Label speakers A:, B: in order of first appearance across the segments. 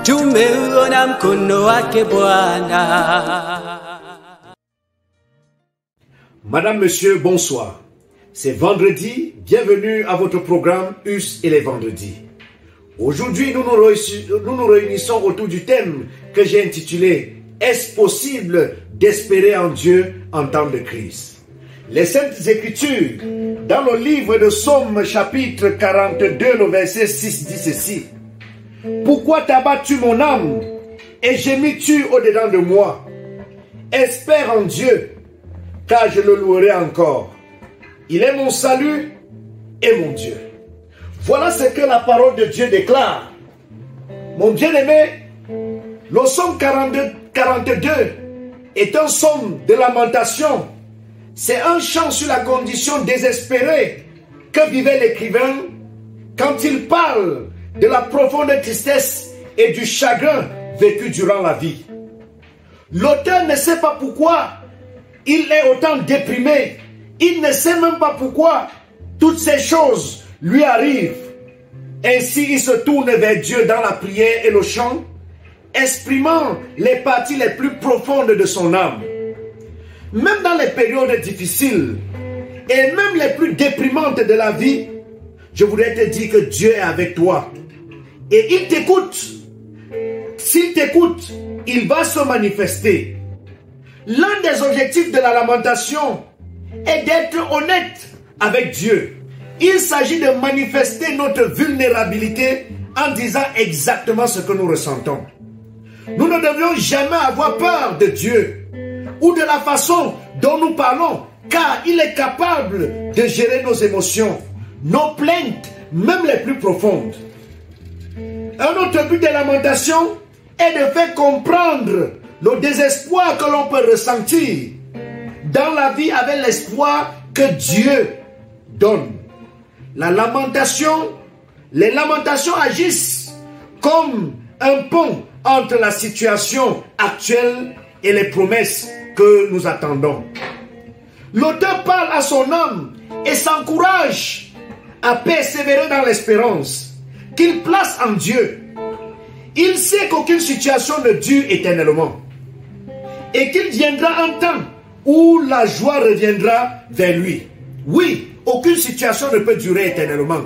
A: Tumeona mkono wake Bwana.
B: Madame, Monsieur, bonsoir. C'est vendredi, bienvenue à votre programme US et les vendredis. Aujourd'hui, nous nous réunissons autour du thème que j'ai intitulé « Est-ce possible d'espérer en Dieu en temps de crise ?» Les Saintes Écritures, dans le livre de Psaume chapitre 42, le verset 6 dit ceci. « Pourquoi t'abattu mon âme et gémis-tu au-dedans de moi? Espère en Dieu, car je le louerai encore. Il est mon salut et mon Dieu. » Voilà ce que la parole de Dieu déclare. Mon bien-aimé, le psaume 42 est un psaume de lamentation. C'est un chant sur la condition désespérée que vivait l'écrivain quand il parle de la profonde tristesse et du chagrin vécu durant la vie. L'auteur ne sait pas pourquoi il est autant déprimé. Il ne sait même pas pourquoi toutes ces choses lui arrivent. Ainsi, il se tourne vers Dieu dans la prière et le chant, exprimant les parties les plus profondes de son âme. Même dans les périodes difficiles et même les plus déprimantes de la vie, je voudrais te dire que Dieu est avec toi. Et il t'écoute. S'il t'écoute, il va se manifester. L'un des objectifs de la lamentation est d'être honnête avec Dieu. Il s'agit de manifester notre vulnérabilité en disant exactement ce que nous ressentons. Nous ne devrions jamais avoir peur de Dieu ou de la façon dont nous parlons, car il est capable de gérer nos émotions, nos plaintes, même les plus profondes. Un autre but de lamentation est de faire comprendre le désespoir que l'on peut ressentir dans la vie avec l'espoir que Dieu donne. Les lamentations agissent comme un pont entre la situation actuelle et les promesses que nous attendons. L'auteur parle à son âme et s'encourage à persévérer dans l'espérance qu'il place en Dieu. Il sait qu'aucune situation ne dure éternellement et qu'il viendra un temps où la joie reviendra vers lui. Oui, aucune situation ne peut durer éternellement.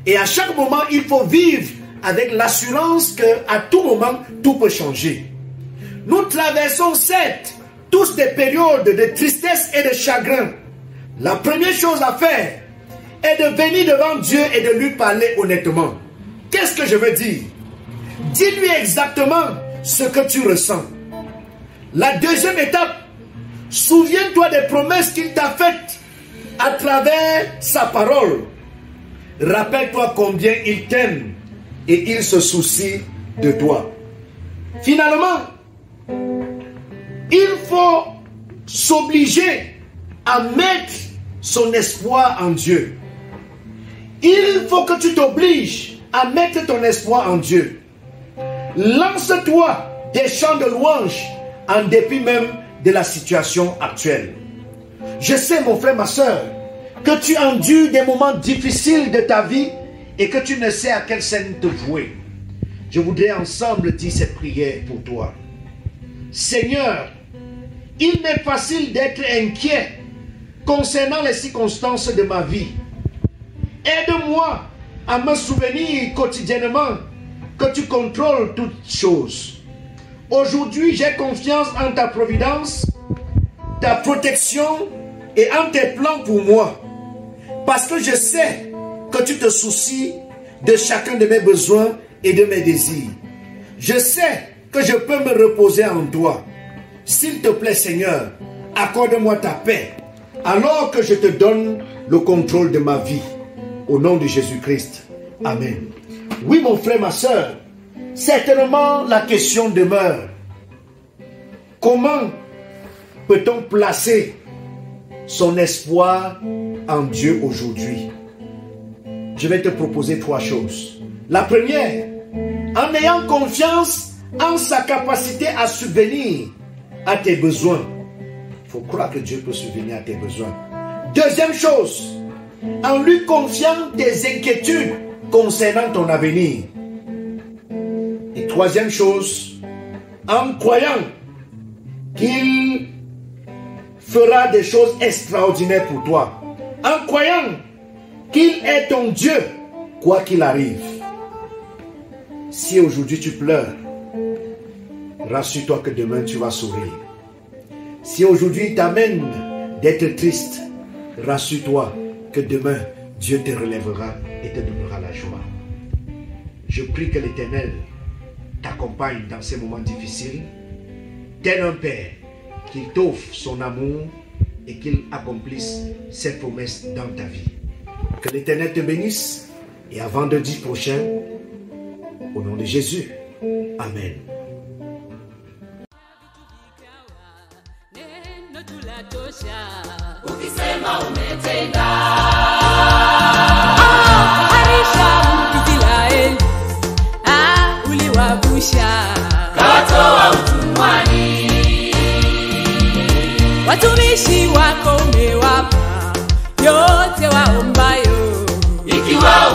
B: Et à chaque moment, il faut vivre avec l'assurance qu'à tout moment, tout peut changer. Nous traversons certes tous des périodes de tristesse et de chagrin. La première chose à faire est de venir devant Dieu et de lui parler honnêtement. Qu'est-ce que je veux dire? Dis-lui exactement ce que tu ressens. La deuxième étape, souviens-toi des promesses qu'il t'a faites à travers sa parole. Rappelle-toi combien il t'aime et il se soucie de toi. Finalement, il faut s'obliger à mettre son espoir en Dieu. Il faut que tu t'obliges à mettre ton espoir en Dieu. Lance-toi des chants de louange en dépit même de la situation actuelle. Je sais, mon frère, ma soeur, que tu endures des moments difficiles de ta vie et que tu ne sais à quelle scène te vouer. Je voudrais ensemble dire cette prière pour toi. Seigneur, il m'est facile d'être inquiet concernant les circonstances de ma vie. Aide-moi à me souvenir quotidiennement que tu contrôles toutes choses. Aujourd'hui, j'ai confiance en ta providence, ta protection et en tes plans pour moi. Parce que je sais que tu te soucies de chacun de mes besoins et de mes désirs. Je sais que je peux me reposer en toi. S'il te plaît, Seigneur, accorde-moi ta paix, alors que je te donne le contrôle de ma vie. Au nom de Jésus-Christ. Amen. Oui, mon frère, ma soeur, certainement la question demeure. Comment peut-on placer son espoir en Dieu aujourd'hui? Je vais te proposer trois choses. La première, en ayant confiance en sa capacité à subvenir à tes besoins. faut croire que Dieu peut subvenir à tes besoins. Deuxième chose, en lui confiant tes inquiétudes concernant ton avenir. Et troisième chose, en croyant qu'il fera des choses extraordinaires pour toi. En croyant qu'il est ton Dieu, quoi qu'il arrive. Si aujourd'hui tu pleures, rassure-toi que demain tu vas sourire. Si aujourd'hui il t'amène d'être triste, rassure-toi que demain Dieu te relèvera et te donnera la joie. Je prie que l'Éternel t'accompagne dans ces moments difficiles, tel un Père, qu'il t'offre son amour et qu'il accomplisse ses promesses dans ta vie. Que l'Éternel te bénisse et à vendredi prochain, au nom de Jésus. Amen.
A: Watumishi wako umewapa yote waombayo, ikiwa